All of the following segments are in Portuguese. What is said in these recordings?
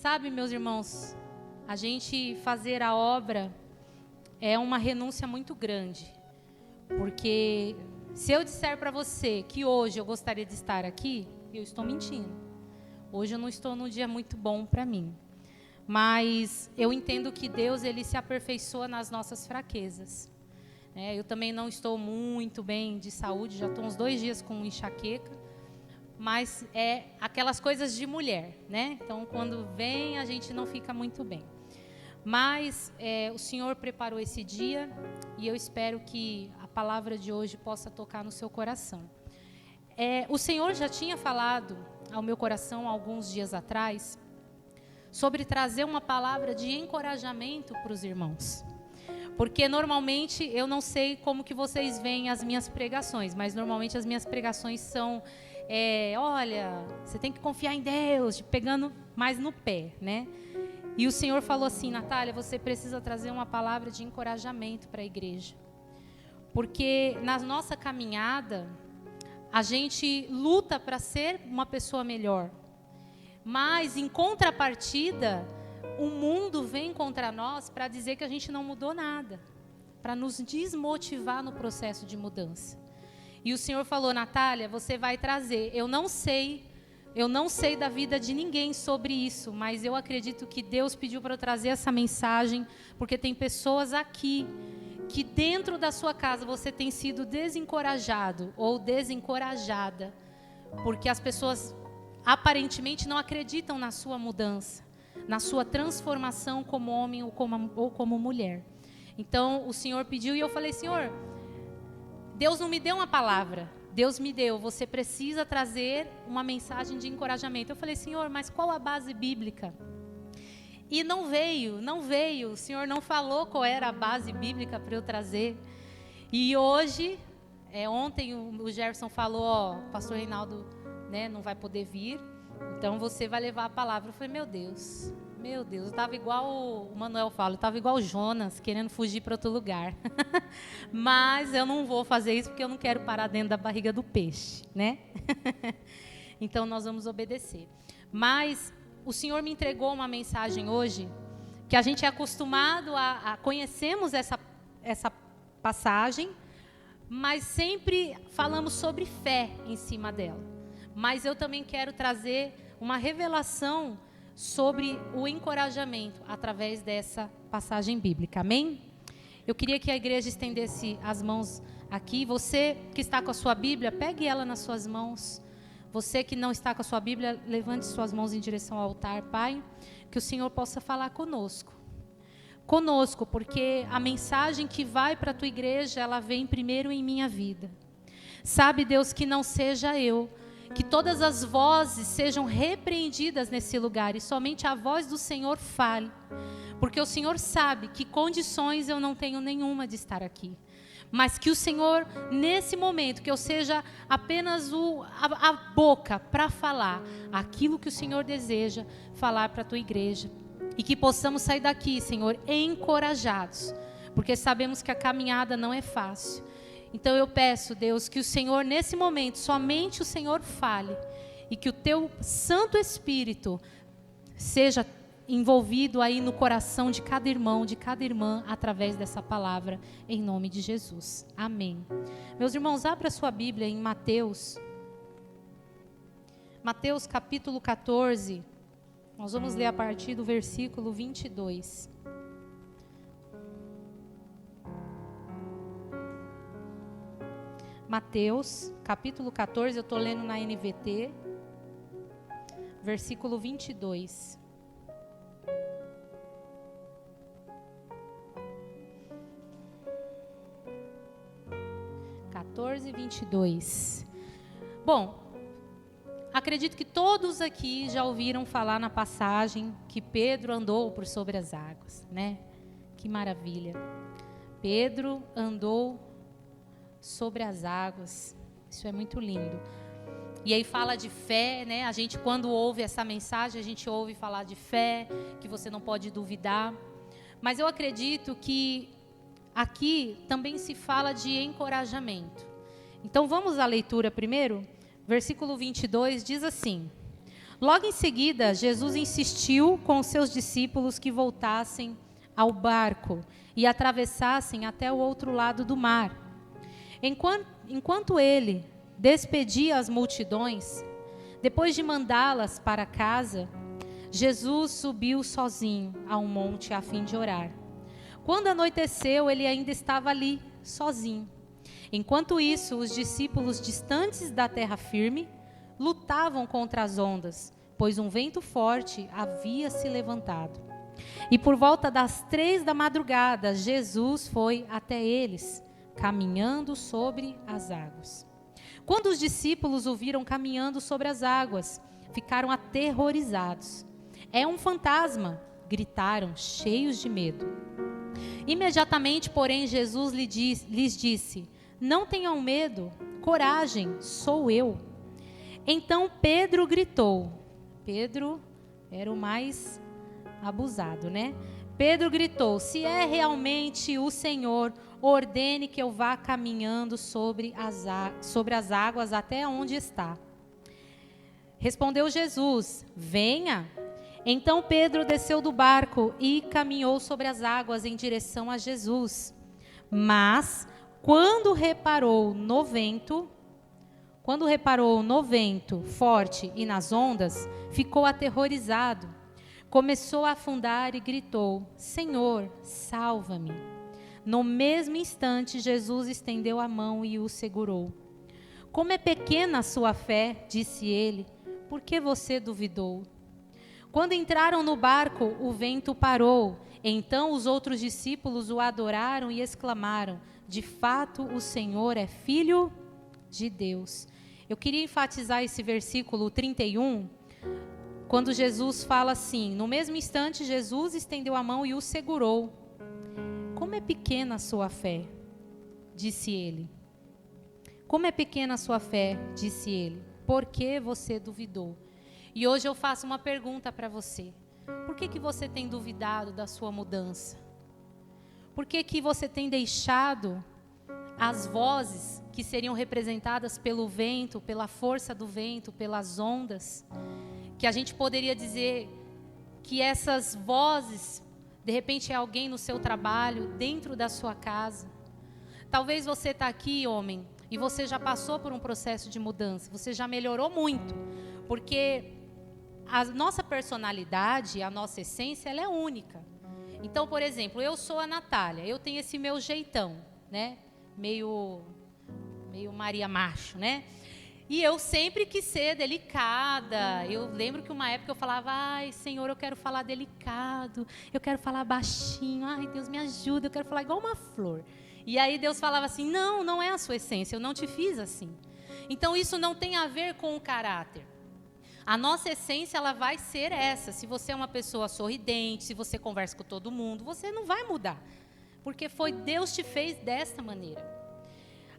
Sabe, meus irmãos, a gente fazer a obra é uma renúncia muito grande. Porque se eu disser para você que hoje eu gostaria de estar aqui, eu estou mentindo. Hoje eu não estou num dia muito bom para mim. Mas eu entendo que Deus, Ele se aperfeiçoa nas nossas fraquezas. Eu também não estou muito bem de saúde, já estou uns 2 dias com enxaqueca. Mas é aquelas coisas de mulher, né? Então, quando vem, a gente não fica muito bem. Mas o Senhor preparou esse dia e eu espero que a palavra de hoje possa tocar no seu coração. O Senhor já tinha falado ao meu coração alguns dias atrás sobre trazer uma palavra de encorajamento para os irmãos. Porque normalmente, eu não sei como que vocês veem as minhas pregações, mas normalmente as minhas pregações são, olha, você tem que confiar em Deus, pegando mais no pé, né? E o Senhor falou assim: Natália, você precisa trazer uma palavra de encorajamento para a igreja. Porque na nossa caminhada, a gente luta para ser uma pessoa melhor. Mas, em contrapartida, o mundo vem contra nós para dizer que a gente não mudou nada. Para nos desmotivar no processo de mudança. E o Senhor falou: Natália, você vai trazer. Eu não sei da vida de ninguém sobre isso, mas eu acredito que Deus pediu para eu trazer essa mensagem, porque tem pessoas aqui que dentro da sua casa você tem sido desencorajado ou desencorajada, porque as pessoas aparentemente não acreditam na sua mudança, na sua transformação como homem ou como mulher. Então o Senhor pediu e eu falei: Senhor, Deus não me deu uma palavra, Deus me deu, você precisa trazer uma mensagem de encorajamento. Eu falei: Senhor, mas qual a base bíblica? E não veio, o Senhor não falou qual era a base bíblica para eu trazer. E hoje, ontem o Jefferson falou: o pastor Reinaldo, não vai poder vir, então você vai levar a palavra. Eu falei: meu Deus, eu estava igual o Manuel fala, eu estava igual o Jonas, querendo fugir para outro lugar. Mas eu não vou fazer isso porque eu não quero parar dentro da barriga do peixe, né? Então nós vamos obedecer. Mas o Senhor me entregou uma mensagem hoje, que a gente é acostumado conhecemos essa passagem, mas sempre falamos sobre fé em cima dela. Mas eu também quero trazer uma revelação sobre o encorajamento através dessa passagem bíblica. Amém? Eu queria que a igreja estendesse as mãos aqui. Você que está com a sua Bíblia, pegue ela nas suas mãos. Você que não está com a sua Bíblia, levante suas mãos em direção ao altar, Pai. Que o Senhor possa falar conosco. Conosco, porque a mensagem que vai para a tua igreja, ela vem primeiro em minha vida. Sabe, Deus, que não seja eu, que todas as vozes sejam repreendidas nesse lugar e somente a voz do Senhor fale. Porque o Senhor sabe que condições eu não tenho nenhuma de estar aqui. Mas que o Senhor, nesse momento, que eu seja apenas a boca para falar aquilo que o Senhor deseja falar para a tua igreja. E que possamos sair daqui, Senhor, encorajados. Porque sabemos que a caminhada não é fácil. Então eu peço, Deus, que o Senhor, nesse momento, somente o Senhor fale. E que o teu Santo Espírito seja envolvido aí no coração de cada irmão, de cada irmã, através dessa palavra, em nome de Jesus. Amém. Meus irmãos, abra sua Bíblia em Mateus. Mateus capítulo 14. Nós vamos ler a partir do versículo 22. Mateus, capítulo 14, eu estou lendo na NVT, versículo 22. Bom, acredito que todos aqui já ouviram falar na passagem que Pedro andou por sobre as águas, né? Que maravilha. Pedro andou sobre as águas. Isso é muito lindo. E aí fala de fé, né? A gente, quando ouve essa mensagem, a gente ouve falar de fé, que você não pode duvidar. Mas eu acredito que aqui também se fala de encorajamento. Então vamos à leitura primeiro. Versículo 22 diz assim: Logo em seguida, Jesus insistiu com os seus discípulos que voltassem ao barco e atravessassem até o outro lado do mar. Enquanto ele despedia as multidões, depois de mandá-las para casa, Jesus subiu sozinho a um monte a fim de orar. Quando anoiteceu, ele ainda estava ali, sozinho. Enquanto isso, os discípulos distantes da terra firme lutavam contra as ondas, pois um vento forte havia se levantado. E por volta das 3 da madrugada, Jesus foi até eles, caminhando sobre as águas. Quando os discípulos o viram caminhando sobre as águas, ficaram aterrorizados. É um fantasma, gritaram, cheios de medo. Imediatamente, porém, Jesus lhes disse: não tenham medo, coragem, sou eu. Então Pedro gritou. Pedro era o mais abusado, né? Pedro gritou: se é realmente o Senhor, ordene que eu vá caminhando sobre as águas até onde está. Respondeu Jesus: venha. Então Pedro desceu do barco e caminhou sobre as águas em direção a Jesus. Mas quando reparou no vento forte e nas ondas, ficou aterrorizado. Começou a afundar e gritou: Senhor, salva-me. No mesmo instante, Jesus estendeu a mão e o segurou. Como é pequena a sua fé, disse ele, por que você duvidou? Quando entraram no barco, o vento parou. Então os outros discípulos o adoraram e exclamaram: de fato, o Senhor é Filho de Deus. Eu queria enfatizar esse versículo 31, quando Jesus fala assim: no mesmo instante, Jesus estendeu a mão e o segurou. Como é pequena a sua fé, disse ele. Como é pequena a sua fé, disse ele. Por que você duvidou? E hoje eu faço uma pergunta para você. Por que você tem duvidado da sua mudança? Por que você tem deixado as vozes que seriam representadas pelo vento, pela força do vento, pelas ondas, que a gente poderia dizer que essas vozes, de repente é alguém no seu trabalho, dentro da sua casa. Talvez você está aqui, homem, e você já passou por um processo de mudança, você já melhorou muito, porque a nossa personalidade, a nossa essência, ela é única. Então, por exemplo, eu sou a Natália, eu tenho esse meu jeitão, né? Meio Maria Macho, né? E eu sempre quis ser delicada. Eu lembro que uma época eu falava: ai, Senhor, eu quero falar delicado, eu quero falar baixinho, ai, Deus me ajuda, eu quero falar igual uma flor. E aí Deus falava assim: não, não é a sua essência, eu não te fiz assim. Então isso não tem a ver com o caráter. A nossa essência, ela vai ser essa. Se você é uma pessoa sorridente, se você conversa com todo mundo, você não vai mudar. Porque Deus te fez desta maneira.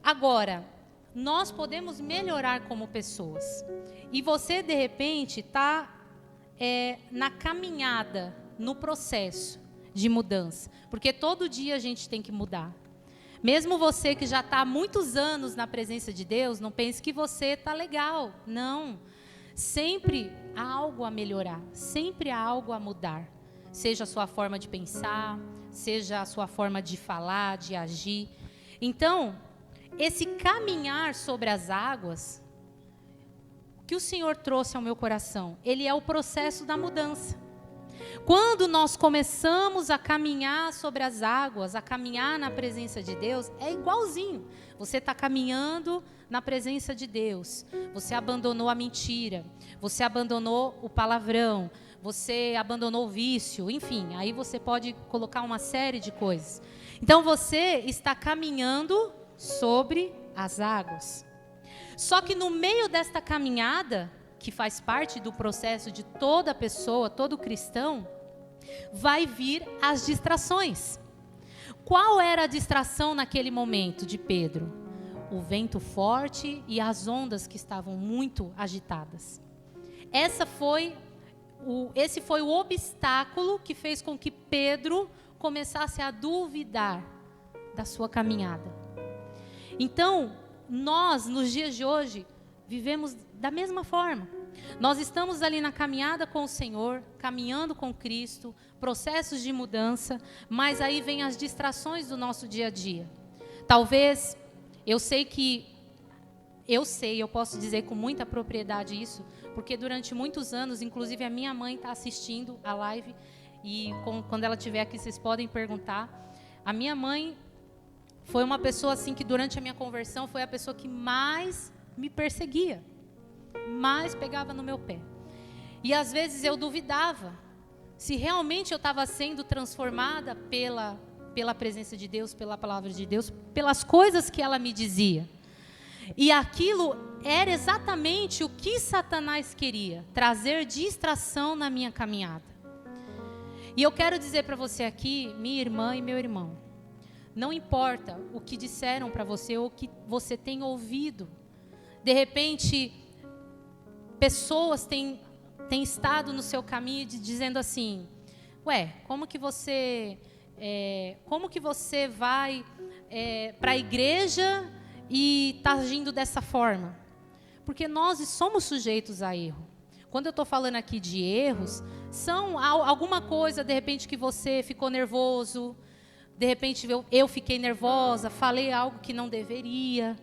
Agora, nós podemos melhorar como pessoas. E você, de repente, está na caminhada, no processo de mudança. Porque todo dia a gente tem que mudar. Mesmo você que já está há muitos anos na presença de Deus, não pense que você está legal. Não. Sempre há algo a melhorar, sempre há algo a mudar. Seja a sua forma de pensar, seja a sua forma de falar, de agir. Então, esse caminhar sobre as águas, que o Senhor trouxe ao meu coração, ele é o processo da mudança. Quando nós começamos a caminhar sobre as águas, a caminhar na presença de Deus, é igualzinho. Você está caminhando na presença de Deus. Você abandonou a mentira, você abandonou o palavrão, você abandonou o vício, enfim, aí você pode colocar uma série de coisas. Então você está caminhando sobre as águas. Só que no meio desta caminhada, que faz parte do processo de toda pessoa, todo cristão, vai vir as distrações. Qual era a distração naquele momento de Pedro? O vento forte e as ondas que estavam muito agitadas. Esse foi o obstáculo que fez com que Pedro começasse a duvidar da sua caminhada. Então, nós, nos dias de hoje, vivemos da mesma forma. Nós estamos ali na caminhada com o Senhor, caminhando com Cristo, processos de mudança, mas aí vem as distrações do nosso dia a dia. Talvez, eu posso dizer com muita propriedade isso, porque durante muitos anos, inclusive a minha mãe está assistindo a live, e quando ela estiver aqui vocês podem perguntar. A minha mãe foi uma pessoa assim que durante a minha conversão foi a pessoa que mais me perseguia, mais pegava no meu pé. E às vezes eu duvidava se realmente eu estava sendo transformada pela presença de Deus, pela palavra de Deus, pelas coisas que ela me dizia. E aquilo era exatamente o que Satanás queria, trazer distração na minha caminhada. E eu quero dizer para você aqui, minha irmã e meu irmão, não importa o que disseram para você ou o que você tem ouvido. De repente, pessoas têm estado no seu caminho dizendo assim: ué, como que você vai para a igreja e está agindo dessa forma? Porque nós somos sujeitos a erro. Quando eu estou falando aqui de erros, são alguma coisa, de repente, que você ficou nervoso, de repente eu fiquei nervosa, falei algo que não deveria.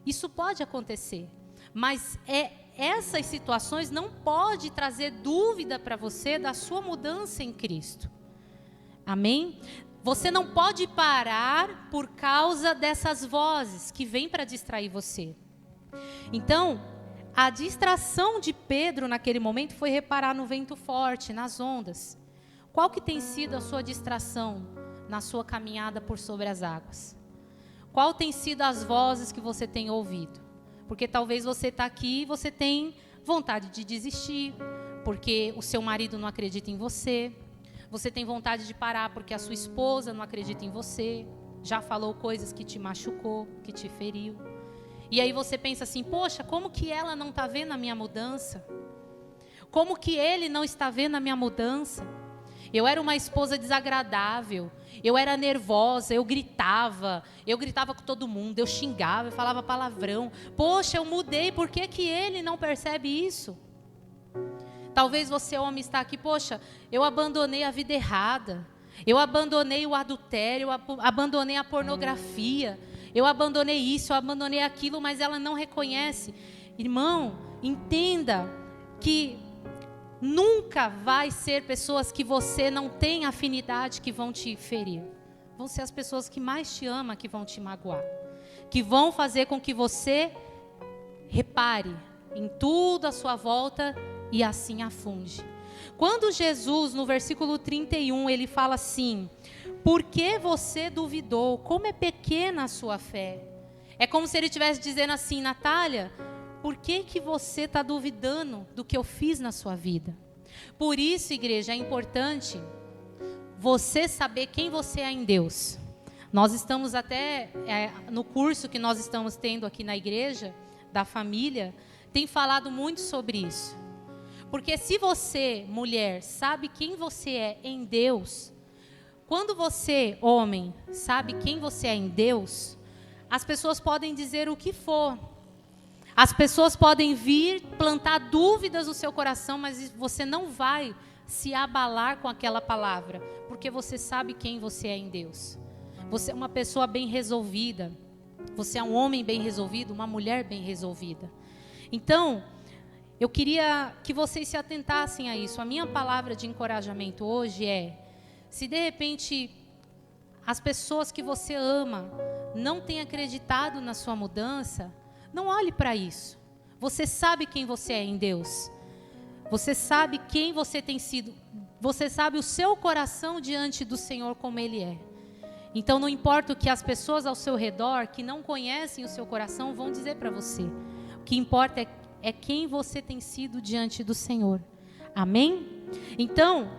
Isso pode acontecer, mas essas situações não podem trazer dúvida para você da sua mudança em Cristo. Amém? Você não pode parar por causa dessas vozes que vêm para distrair você. Então, a distração de Pedro naquele momento foi reparar no vento forte, nas ondas. Qual que tem sido a sua distração na sua caminhada por sobre as águas? Qual tem sido as vozes que você tem ouvido? Porque talvez você está aqui e você tem vontade de desistir, porque o seu marido não acredita em você. Você tem vontade de parar porque a sua esposa não acredita em você. Já falou coisas que te machucou, que te feriu. E aí você pensa assim: poxa, como que ela não está vendo a minha mudança? Como que ele não está vendo a minha mudança? Eu era uma esposa desagradável, eu era nervosa, eu gritava com todo mundo, eu xingava, eu falava palavrão. Poxa, eu mudei, por que que ele não percebe isso? Talvez você, homem, está aqui: poxa, eu abandonei a vida errada, eu abandonei o adultério, eu abandonei a pornografia, eu abandonei isso, eu abandonei aquilo, mas ela não reconhece. Irmão, entenda que nunca vai ser pessoas que você não tem afinidade que vão te ferir. Vão ser as pessoas que mais te amam que vão te magoar, que vão fazer com que você repare em tudo à sua volta e assim afunde. Quando Jesus, no versículo 31, ele fala assim: por que você duvidou? Como é pequena a sua fé? É como se ele estivesse dizendo assim: Natália, por que que você está duvidando do que eu fiz na sua vida? Por isso, igreja, é importante você saber quem você é em Deus. Nós estamos até, no curso que nós estamos tendo aqui na igreja, da família, tem falado muito sobre isso. Porque se você, mulher, sabe quem você é em Deus, quando você, homem, sabe quem você é em Deus, as pessoas podem dizer o que for. As pessoas podem vir plantar dúvidas no seu coração, mas você não vai se abalar com aquela palavra, porque você sabe quem você é em Deus. Você é uma pessoa bem resolvida. Você é um homem bem resolvido, uma mulher bem resolvida. Então, eu queria que vocês se atentassem a isso. A minha palavra de encorajamento hoje é: se de repente as pessoas que você ama não têm acreditado na sua mudança, não olhe para isso. Você sabe quem você é em Deus. Você sabe quem você tem sido. Você sabe o seu coração diante do Senhor como Ele é. Então não importa o que as pessoas ao seu redor, que não conhecem o seu coração, vão dizer para você. O que importa é quem você tem sido diante do Senhor. Amém? Então,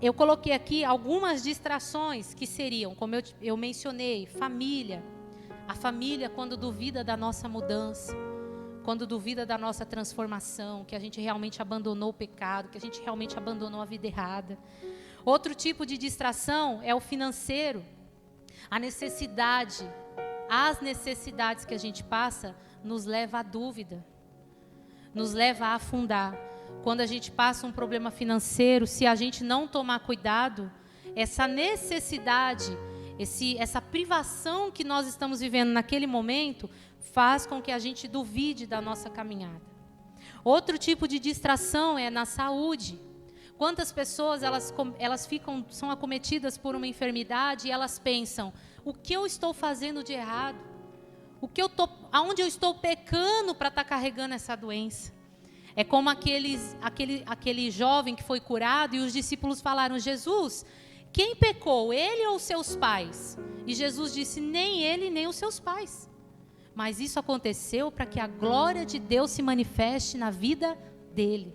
eu coloquei aqui algumas distrações que seriam, como eu mencionei, família. A família, quando duvida da nossa mudança, quando duvida da nossa transformação, que a gente realmente abandonou o pecado, que a gente realmente abandonou a vida errada. Outro tipo de distração é o financeiro. A necessidade, as necessidades que a gente passa nos leva à dúvida, nos leva a afundar. quando a gente passa um problema financeiro, se a gente não tomar cuidado, essa necessidade, essa privação que nós estamos vivendo naquele momento, faz com que a gente duvide da nossa caminhada. Outro tipo de distração é na saúde. Quantas pessoas elas são acometidas por uma enfermidade e elas pensam: o que eu estou fazendo de errado? Aonde eu estou pecando para estar carregando essa doença? É como aquele jovem que foi curado e os discípulos falaram: Jesus, quem pecou, ele ou seus pais? E Jesus disse: nem ele, nem os seus pais. Mas isso aconteceu para que a glória de Deus se manifeste na vida dele.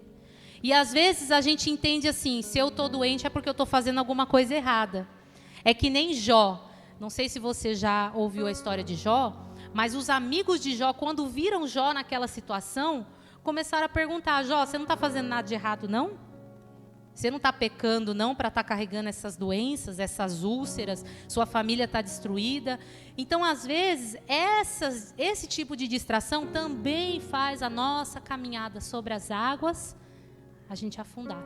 E às vezes a gente entende assim: se eu estou doente é porque eu estou fazendo alguma coisa errada. É que nem Jó. Não sei se você já ouviu a história de Jó, mas os amigos de Jó, quando viram Jó naquela situação, começaram a perguntar: Jó, você não está fazendo nada de errado, não? Você não está pecando, não, para estar carregando essas doenças, essas úlceras? Sua família está destruída? Então, às vezes, esse tipo de distração também faz a nossa caminhada sobre as águas a gente afundar.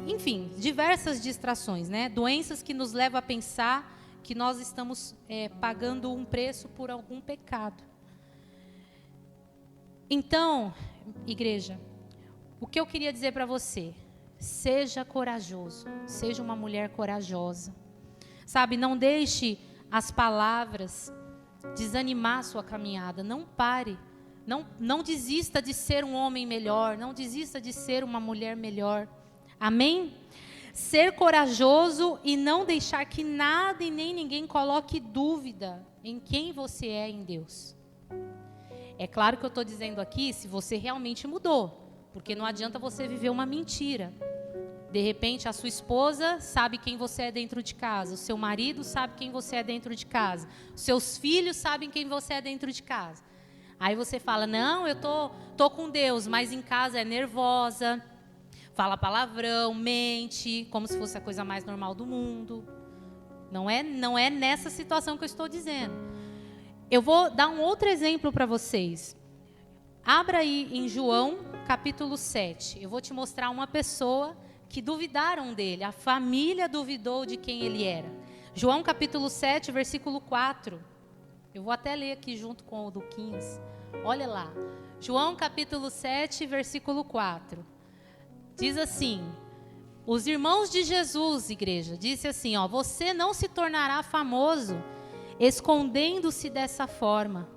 Enfim, diversas distrações, né? Doenças que nos levam a pensar que nós estamos pagando um preço por algum pecado. Então, igreja, o que eu queria dizer para você: seja corajoso, seja uma mulher corajosa. Sabe, não deixe as palavras desanimar a sua caminhada. Não pare. Não desista de ser um homem melhor, não desista de ser uma mulher melhor. Amém? Ser corajoso e não deixar que nada e nem ninguém coloque dúvida em quem você é em Deus. É claro que eu estou dizendo aqui se você realmente mudou, porque não adianta você viver uma mentira. De repente a sua esposa sabe quem você é dentro de casa, o seu marido sabe quem você é dentro de casa, os seus filhos sabem quem você é dentro de casa. Aí você fala: não, eu tô com Deus, mas em casa é nervosa, fala palavrão, mente, como se fosse a coisa mais normal do mundo. Não é nessa situação que eu estou dizendo. Eu vou dar um outro exemplo para vocês. Abra aí em João, capítulo 7. Eu vou te mostrar uma pessoa que duvidaram dele. A família duvidou de quem ele era. João, capítulo 7, versículo 4. Eu vou até ler aqui junto com o Duquinhas. Olha lá. João, capítulo 7, versículo 4. Diz assim: os irmãos de Jesus, igreja, disse assim, ó: você não se tornará famoso escondendo-se dessa forma.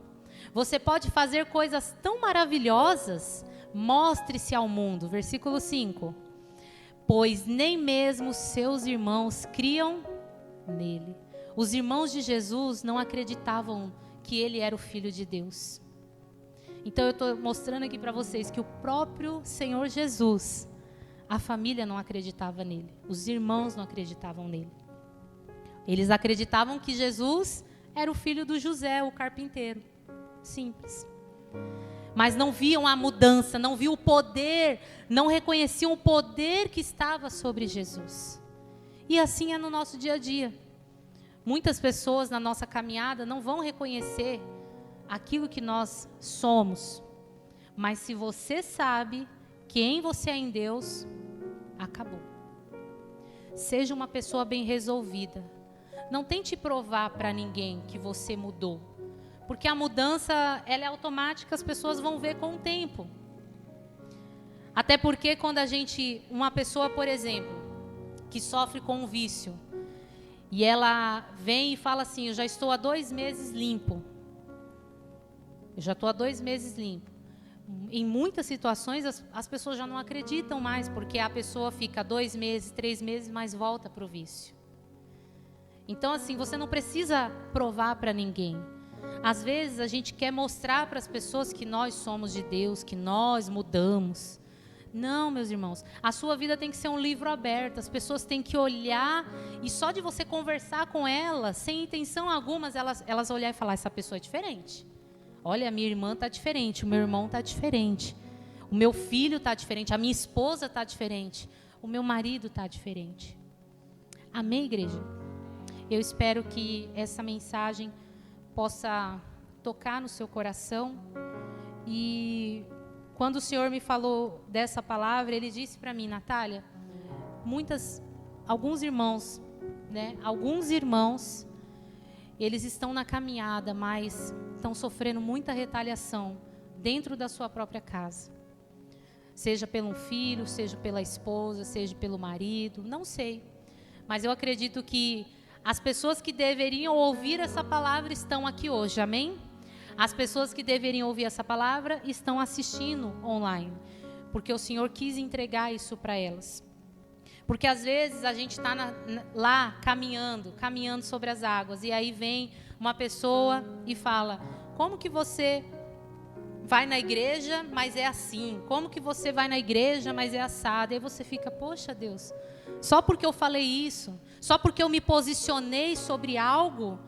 Você pode fazer coisas tão maravilhosas, mostre-se ao mundo. Versículo 5. Pois nem mesmo seus irmãos criam nele. Os irmãos de Jesus não acreditavam que ele era o Filho de Deus. Então eu estou mostrando aqui para vocês que o próprio Senhor Jesus, a família não acreditava nele. Os irmãos não acreditavam nele. Eles acreditavam que Jesus era o filho do José, o carpinteiro. Simples. Mas não viam a mudança, não viam o poder, não reconheciam o poder que estava sobre Jesus. E assim é no nosso dia a dia. Muitas pessoas na nossa caminhada não vão reconhecer aquilo que nós somos. Mas se você sabe quem você é em Deus, acabou. Seja uma pessoa bem resolvida. Não tente provar para ninguém que você mudou. Porque a mudança, ela é automática, as pessoas vão ver com o tempo. Até porque quando uma pessoa, por exemplo, que sofre com um vício, e ela vem e fala assim: eu já estou há 2 meses limpo. Eu já estou há 2 meses limpo. Em muitas situações as pessoas já não acreditam mais, porque a pessoa fica 2 meses, 3 meses, mas volta para o vício. Então assim, você não precisa provar para ninguém. Às vezes a gente quer mostrar para as pessoas que nós somos de Deus, que nós mudamos. Não, meus irmãos, a sua vida tem que ser um livro aberto. As pessoas têm que olhar e só de você conversar com elas, sem intenção alguma, elas olhar e falar: essa pessoa é diferente. Olha, a minha irmã está diferente, o meu irmão está diferente, o meu filho está diferente, a minha esposa está diferente, o meu marido está diferente. Amém, igreja? Eu espero que essa mensagem possa tocar no seu coração E quando o Senhor me falou dessa palavra, Ele disse para mim, Natália, alguns irmãos, né? Alguns irmãos, eles estão na caminhada, mas estão sofrendo muita retaliação dentro da sua própria casa. Seja pelo filho, seja pela esposa, seja pelo marido, não sei. Mas eu acredito que as pessoas que deveriam ouvir essa palavra estão aqui hoje, amém? As pessoas que deveriam ouvir essa palavra estão assistindo online, porque o Senhor quis entregar isso para elas. Porque às vezes a gente está lá caminhando sobre as águas, e aí vem uma pessoa e fala, como que você vai na igreja, mas é assim? Como que você vai na igreja, mas é assado? E aí você fica, poxa Deus, só porque eu falei isso, só porque eu me posicionei sobre algo,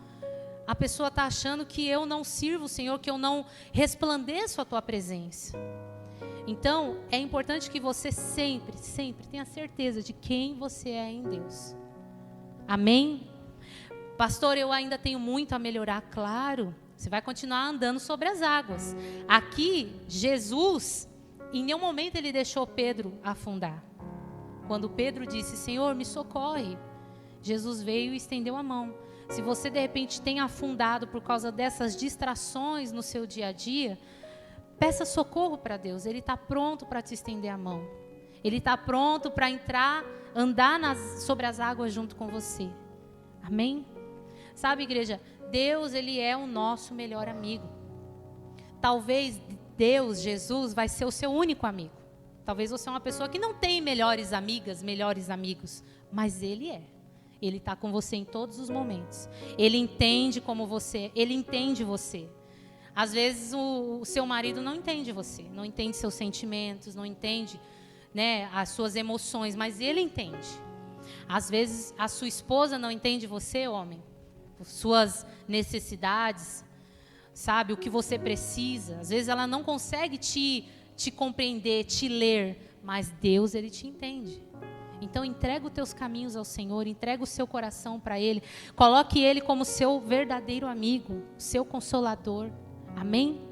a pessoa está achando que eu não sirvo o Senhor, que eu não resplandeço a tua presença. Então, é importante que você sempre, sempre tenha certeza de quem você é em Deus. Amém? Pastor, eu ainda tenho muito a melhorar. Claro, você vai continuar andando sobre as águas. Aqui, Jesus, em nenhum momento ele deixou Pedro afundar. Quando Pedro disse, Senhor, me socorre, Jesus veio e estendeu a mão. Se você de repente tem afundado por causa dessas distrações no seu dia a dia, peça socorro para Deus. Ele está pronto para te estender a mão. Ele está pronto para andar sobre as águas junto com você. Amém? Sabe, igreja, Deus, Ele é o nosso melhor amigo. Talvez Deus, Jesus, vai ser o seu único amigo. Talvez você é uma pessoa que não tem melhores amigas, melhores amigos, mas Ele é. Ele está com você em todos os momentos. Ele entende como você, Ele entende você. Às vezes o seu marido não entende você, não entende seus sentimentos, não entende, né, as suas emoções, mas Ele entende. Às vezes a sua esposa não entende você, homem, suas necessidades, sabe, o que você precisa. Às vezes ela não consegue te compreender, te ler, mas Deus, Ele te entende. Então entrega os teus caminhos ao Senhor, entrega o seu coração para Ele, coloque Ele como seu verdadeiro amigo, seu consolador. Amém?